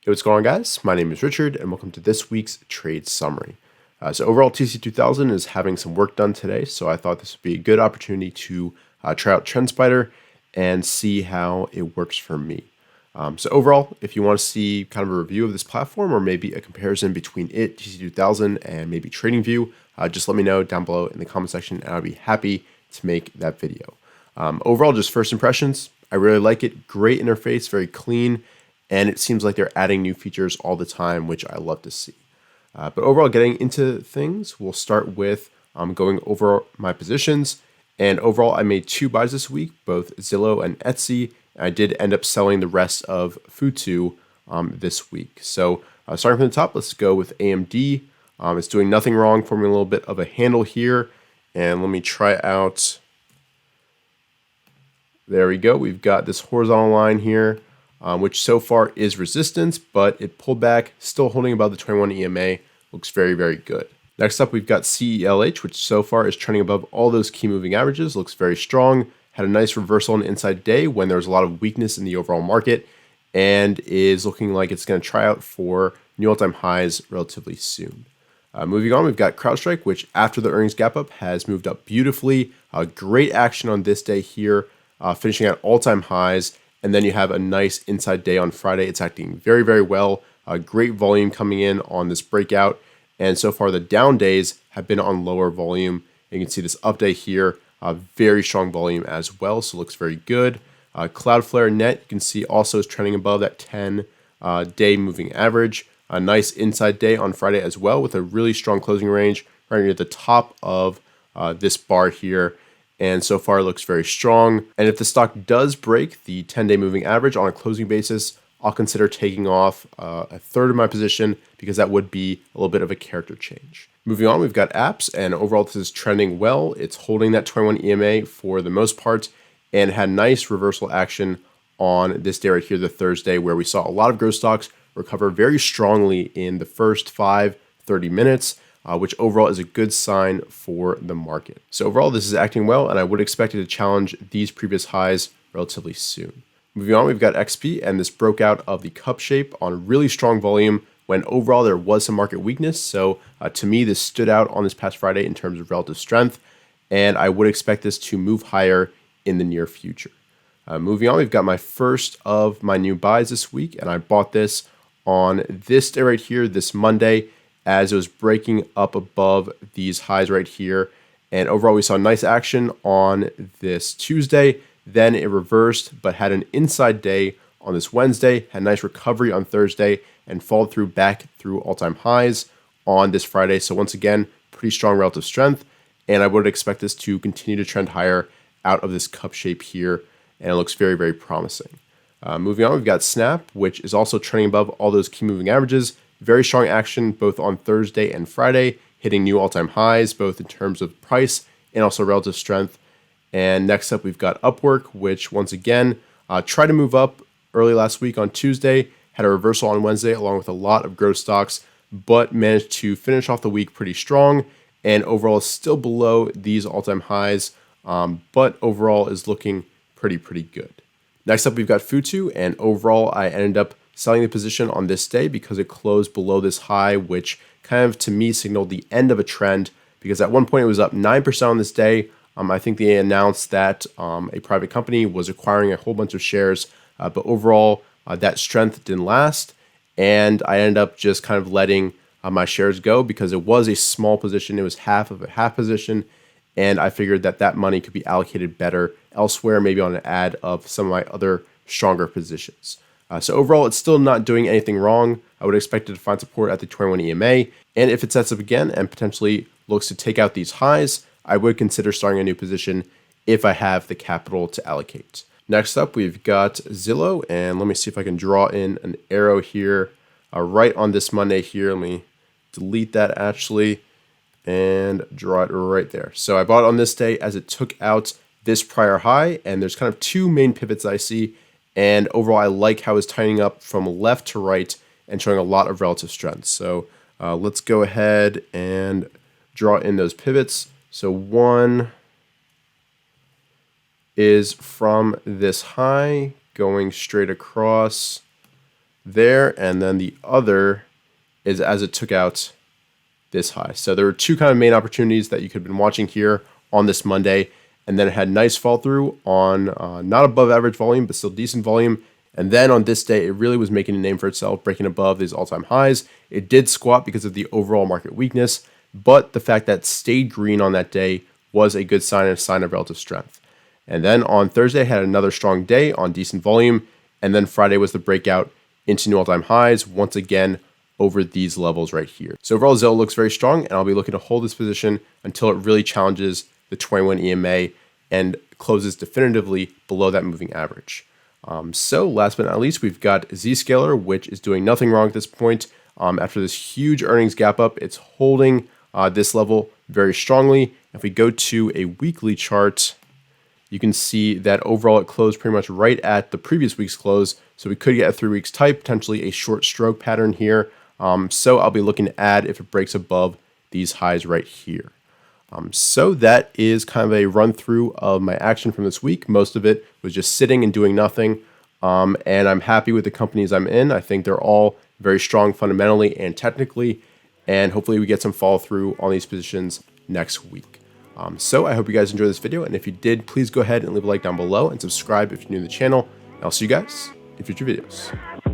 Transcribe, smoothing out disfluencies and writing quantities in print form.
Hey, what's going on, guys? My name is Richard, and welcome to this week's trade summary. So overall, TC2000 is having some work done today, so I thought this would be a good opportunity to try out TrendSpider and see how it works for me. So overall, if you want to see kind of a review of this platform or maybe a comparison between it, TC2000, and maybe TradingView, just let me know down below in the comment section, and I'll be happy to make that video. Overall, just first impressions, I really like it. Great interface, very clean. And it seems like they're adding new features all the time, which I love to see. But overall, getting into things, we'll start with going over my positions. And overall, I made 2 buys this week, both Zillow and EXPI. I did end up selling the rest of FUTU this week. So starting from the top, let's go with AMD. It's doing nothing wrong, forming a little bit of a handle here. And let me try out. There we go. We've got this horizontal line here. Which so far is resistance, but it pulled back, still holding above the 21 EMA. Looks very, very good. Next up, we've got CELH, which so far is trending above all those key moving averages. Looks very strong. Had a nice reversal on the inside day when there was a lot of weakness in the overall market, and is looking like it's going to try out for new all-time highs relatively soon. Moving on, we've got Crowdstrike, which after the earnings gap up has moved up beautifully. Great action on this day here, finishing at all-time highs. And then you have a nice inside day on Friday. It's acting very, very well. Great volume coming in on this breakout. And so far, the down days have been on lower volume. You can see this up day here, very strong volume as well. So it looks very good. Cloudflare net, you can see also is trending above that 10-day moving average. A nice inside day on Friday as well with a really strong closing range right near the top of this bar here. And so far it looks very strong. And if the stock does break the 10-day moving average on a closing basis, I'll consider taking off a third of my position because that would be a little bit of a character change. Moving on, we've got apps, and overall this is trending well. It's holding that 21 EMA for the most part and had nice reversal action on this day right here, the Thursday, where we saw a lot of growth stocks recover very strongly in the first 30 minutes. Which overall is a good sign for the market. So overall, this is acting well, and I would expect it to challenge these previous highs relatively soon. Moving on, we've got XP, and this broke out of the cup shape on really strong volume when overall there was some market weakness. So to me, this stood out on this past Friday in terms of relative strength, and I would expect this to move higher in the near future. Moving on, we've got my first of my new buys this week, and I bought this on this day right here, this Monday, as it was breaking up above these highs right here. And overall, we saw nice action on this Tuesday. Then it reversed, but had an inside day on this Wednesday, had nice recovery on Thursday, and followed through back through all-time highs on this Friday. So once again, pretty strong relative strength. And I would expect this to continue to trend higher out of this cup shape here. And it looks very, very promising. Moving on, we've got Snap, which is also trending above all those key moving averages. Very strong action both on Thursday and Friday, hitting new all-time highs, both in terms of price and also relative strength. And next up, we've got Upwork, which once again tried to move up early last week on Tuesday, had a reversal on Wednesday along with a lot of growth stocks, but managed to finish off the week pretty strong. And overall is still below these all-time highs, but overall is looking pretty good. Next up, we've got FUTU, and overall I ended up selling the position on this day because it closed below this high, which kind of to me signaled the end of a trend because at one point it was up 9% on this day. I think they announced that a private company was acquiring a whole bunch of shares, but overall that strength didn't last. And I ended up just kind of letting my shares go because it was a small position. It was half of a half position. And I figured that that money could be allocated better elsewhere, maybe on an ad of some of my other stronger positions. So overall, it's still not doing anything wrong. I would expect it to find support at the 21 EMA. And if it sets up again and potentially looks to take out these highs, I would consider starting a new position if I have the capital to allocate. Next up, we've got Zillow. And let me see if I can draw in an arrow here right on this Monday here. Let me delete that actually and draw it right there. So I bought it on this day as it took out this prior high. And there's kind of 2 main pivots I see. And overall, I like how it's tightening up from left to right and showing a lot of relative strength. So let's go ahead and draw in those pivots. So one is from this high going straight across there, and then the other is as it took out this high. So there were two kind of main opportunities that you could have been watching here on this Monday, and then it had nice fall through on not above average volume, but still decent volume. And then on this day, it really was making a name for itself, breaking above these all-time highs. It did squat because of the overall market weakness, but the fact that it stayed green on that day was a good sign and a sign of relative strength. And then on Thursday, had another strong day on decent volume, and then Friday was the breakout into new all-time highs, once again over these levels right here. So overall, Zillow looks very strong, and I'll be looking to hold this position until it really challenges the 21 EMA and closes definitively below that moving average. So last but not least, we've got Zscaler, which is doing nothing wrong at this point. After this huge earnings gap up, it's holding this level very strongly. If we go to a weekly chart, you can see that overall it closed pretty much right at the previous week's close. So we could get a 3 weeks type, potentially a short stroke pattern here. So I'll be looking to add if it breaks above these highs right here. So that is kind of a run through of my action from this week. Most of it was just sitting and doing nothing. And I'm happy with the companies I'm in. I think they're all very strong fundamentally and technically. And hopefully we get some follow through on these positions next week. So I hope you guys enjoyed this video. And if you did, please go ahead and leave a like down below and subscribe if you're new to the channel. And I'll see you guys in future videos.